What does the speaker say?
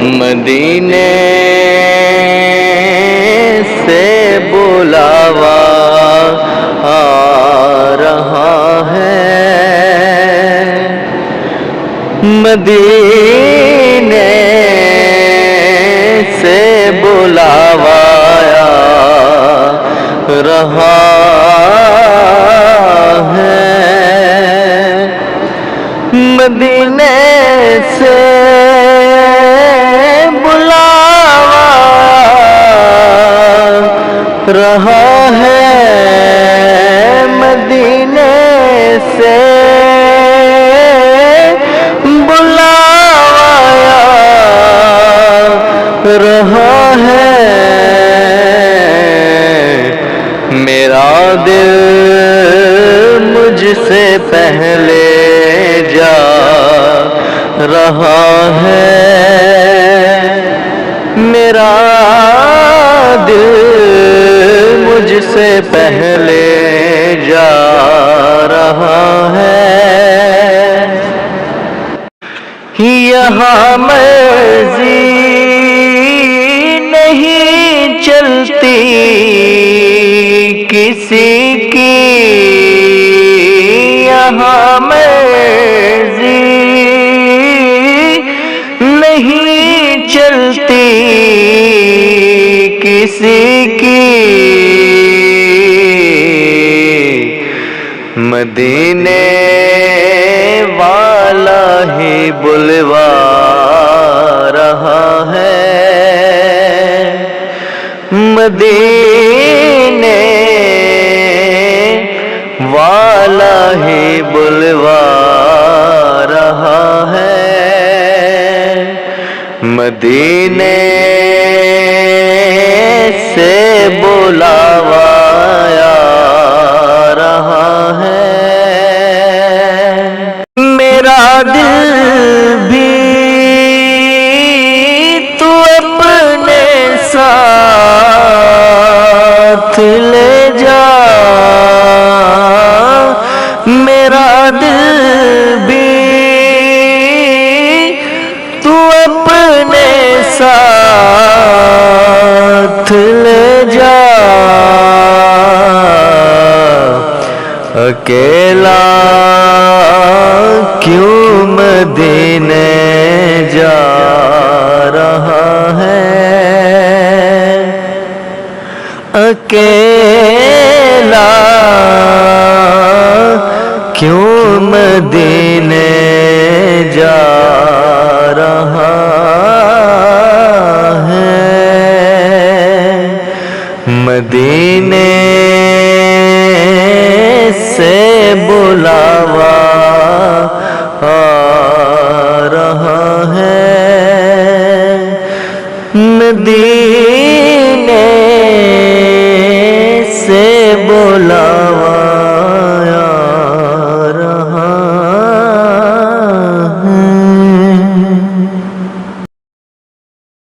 مدینے سے بلاوا آ رہا ہے، مدینے سے بلاوا آ رہا ہے، مدینے سے بلاوا رہا ہے، مدینے سے بلاوا رہا ہے، میرا دل مجھ سے پہلے جا رہا ہے، میرا دل مجھ سے پہلے جا رہا ہے، یہاں مرضی نہیں چلتی کسی کی، یہاں مرضی نہیں چلتی کسی کی، مدینے والا ہی بلوا رہا ہے، مدینے والا ہی بلوا رہا ہے، مدینے سے بلاوا آ رہا ہے، میرا دل بھی تو اپنے ساتھ لے جا، میرا دل بھی تو اپنے ساتھ لے جا، اکیلا کیوں مدینے جا رہا ہے، اکیلا کیوں مدینے جا رہا ہے، مدینے سے بلاوا آ رہا ہے، مدینے